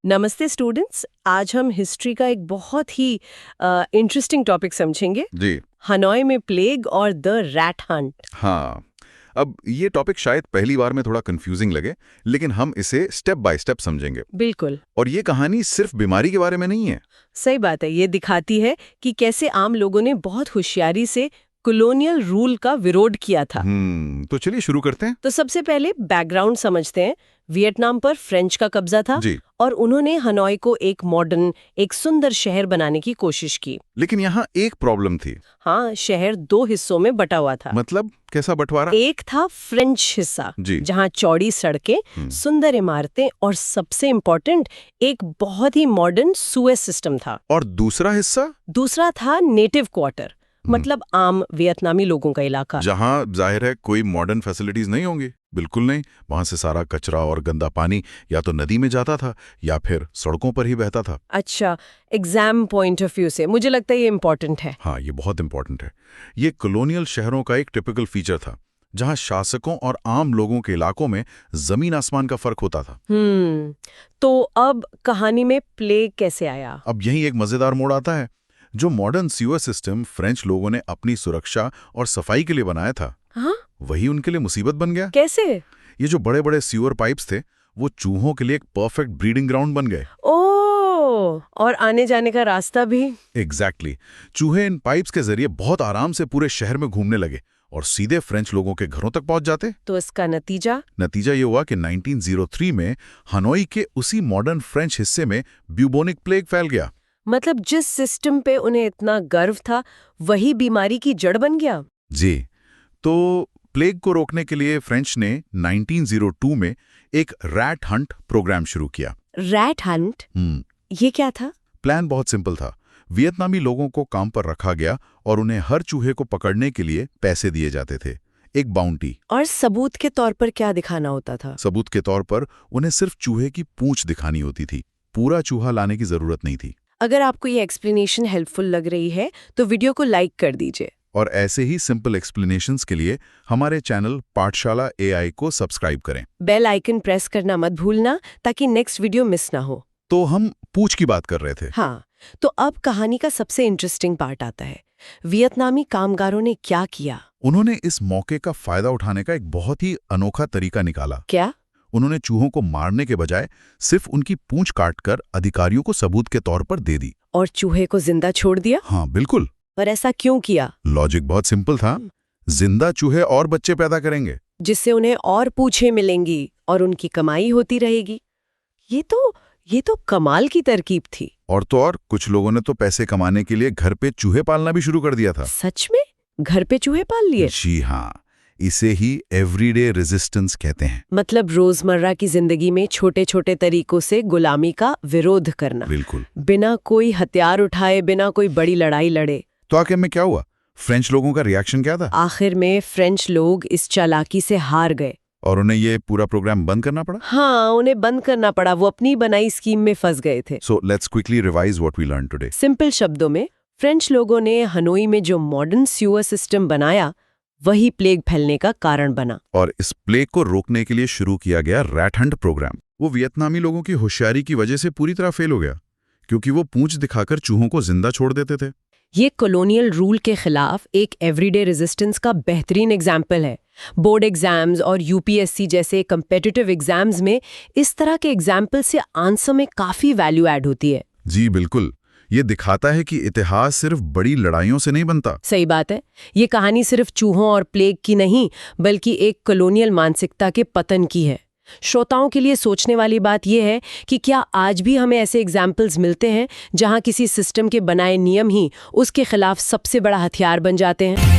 नमस्ते स्टूडेंट्स, आज हम हिस्ट्री का एक बहुत ही इंटरेस्टिंग टॉपिक समझेंगे। जी हनोई में प्लेग और द रैट हंट। हाँ। अब ये टॉपिक शायद पहली बार में थोड़ा कंफ्यूजिंग लगे, लेकिन हम इसे स्टेप बाय स्टेप समझेंगे। बिल्कुल और ये कहानी सिर्फ बीमारी के बारे में नहीं है। सही बात है। ये दिखाती है कि कैसे आम लोगों ने बहुत होशियारी से कॉलोनियल रूल का विरोध किया था। तो चलिए शुरू करते हैं। तो सबसे पहले बैकग्राउंड समझते हैं। वियतनाम पर फ्रेंच का कब्जा था जी। और उन्होंने हनोई को एक मॉडर्न, एक सुंदर शहर बनाने की कोशिश की। लेकिन यहाँ एक प्रॉब्लम थी। हाँ, शहर 2 हिस्सों में बटा हुआ था। मतलब कैसा बंटवारा? एक था फ्रेंच हिस्सा, जी। जहाँ चौड़ी सड़कें, सुंदर इमारतें और सबसे इम्पोर्टेंट एक बहुत ही मॉडर्न सुएज सिस्टम था। और दूसरा हिस्सा? दूसरा था नेटिव क्वार्टर, मतलब आम वियतनामी लोगों का इलाका। जहाँ जाहिर है कोई मॉडर्न फैसिलिटीज नहीं होंगी। बिल्कुल नहीं। वहां से सारा कचरा और गंदा पानी या तो नदी में जाता था या फिर सड़कों पर ही बहता था। अच्छा, एग्जाम पॉइंट ऑफ व्यू से मुझे लगता है ये इम्पोर्टेंट है। हाँ, ये बहुत इंपॉर्टेंट है। ये कॉलोनियल शहरों का एक टिपिकल फीचर था, जहां शासकों और आम लोगों के इलाकों में जमीन आसमान का फर्क होता था। तो अब कहानी में प्लेग कैसे आया? अब यही एक मजेदार मोड़ आता है। जो मॉडर्न सीवर सिस्टम फ्रेंच लोगों ने अपनी सुरक्षा और सफाई के लिए बनाया था, हाँ? वही उनके लिए मुसीबत बन गया। कैसे? ये जो बड़े बड़े सीवर पाइप्स थे, वो चूहों के लिए एक परफेक्ट ब्रीडिंग ग्राउंड बन गए। ओह, और आने जाने का रास्ता भी। एग्जैक्टली। चूहे इन पाइप्स के जरिए बहुत आराम से पूरे शहर में घूमने लगे और सीधे फ्रेंच लोगों के घरों तक पहुंच जाते। तो इसका नतीजा ये हुआ कि 1903 में हनोई के उसी मॉडर्न फ्रेंच हिस्से में ब्यूबोनिक प्लेग फैल गया। मतलब जिस सिस्टम पे उन्हें इतना गर्व था, वही बीमारी की जड़ बन गया। जी। तो प्लेग को रोकने के लिए फ्रेंच ने 1902 में एक रैट हंट प्रोग्राम शुरू किया। Rat Hunt? ये क्या था? प्लान बहुत सिंपल था। वियतनामी लोगों को काम पर रखा गया और उन्हें हर चूहे को पकड़ने के लिए पैसे दिए जाते थे, एक बाउंटी। और सबूत के तौर पर क्या दिखाना होता था? सबूत के तौर पर उन्हें सिर्फ चूहे की पूंछ दिखानी होती थी। पूरा चूहा लाने की जरूरत नहीं थी। अगर आपको ये एक्सप्लेनेशन हेल्पफुल लग रही है तो वीडियो को लाइक कर दीजिए। और ऐसे ही सिंपल एक्सप्लेनेशंस के लिए हमारे चैनल पाठशाला AI को सब्सक्राइब करें। बेल आइकन प्रेस करना मत भूलना ताकि नेक्स्ट वीडियो मिस ना हो। तो हम पूंछ की बात कर रहे थे। हाँ, तो अब कहानी का सबसे इंटरेस्टिंग पार्ट आता है। वियतनामी कामगारों ने क्या किया? उन्होंने इस मौके का फायदा उठाने का एक बहुत ही अनोखा तरीका निकाला। क्या? उन्होंने चूहों को मारने के बजाय सिर्फ उनकी पूंछ काटकर अधिकारियों को सबूत के तौर पर दे दी। और चूहे को जिंदा छोड़ दिया? हाँ बिल्कुल। और ऐसा क्यों किया? लॉजिक बहुत सिंपल था। जिंदा चूहे और बच्चे पैदा करेंगे, जिससे उन्हें और पूंछें मिलेंगी और उनकी कमाई होती रहेगी। ये तो कमाल की तरकीब थी। और तो और कुछ लोगों ने तो पैसे कमाने के लिए घर पे चूहे पालना भी शुरू कर दिया था। सच में? घर पे चूहे पाल लिए? जी हाँ, इसे ही एवरीडे रेजिस्टेंस कहते हैं। मतलब रोजमर्रा की जिंदगी में छोटे छोटे तरीकों से गुलामी का विरोध करना। बिल्कुल। बिना कोई हथियार उठाए, बिना कोई बड़ी लड़ाई लड़े। तो आखिर में क्या हुआ? फ्रेंच लोगों का रिएक्शन क्या था? आखिर में फ्रेंच लोग इस चालाकी से हार गए और उन्हें ये पूरा प्रोग्राम बंद करना पड़ा। हाँ, उन्हें बंद करना पड़ा। वो अपनी बनाई स्कीम में फंस गए थे। So let's quickly revise what we learn today. Simple शब्दों में, फ्रेंच लोगों ने हनोई में जो मॉडर्न सीवर सिस्टम बनाया, वही प्लेग फैलने का कारण बना। और इस प्लेग को रोकने के लिए शुरू किया गया रैट हंट प्रोग्राम। वो वियतनामी लोगों की होशियारी की वजह से पूरी तरह फेल हो गया, क्योंकि वो पूंछ दिखाकर चूहों को जिंदा छोड़ देते थे। ये कॉलोनियल रूल के खिलाफ एक एवरीडे रेजिस्टेंस का बेहतरीन एग्जाम्पल है। बोर्ड एग्जाम्स और UPSC जैसे कम्पिटिटिव एग्जाम्स में इस तरह के एग्जाम्पल से आंसर में काफी वैल्यू ऐड होती है। जी बिल्कुल। ये दिखाता है कि इतिहास सिर्फ बड़ी लड़ाइयों से नहीं बनता। सही बात है। ये कहानी सिर्फ चूहों और प्लेग की नहीं, बल्कि एक कॉलोनियल मानसिकता के पतन की है। श्रोताओं के लिए सोचने वाली बात यह है कि क्या आज भी हमें ऐसे एग्जाम्पल्स मिलते हैं जहां किसी सिस्टम के बनाए नियम ही उसके खिलाफ सबसे बड़ा हथियार बन जाते हैं।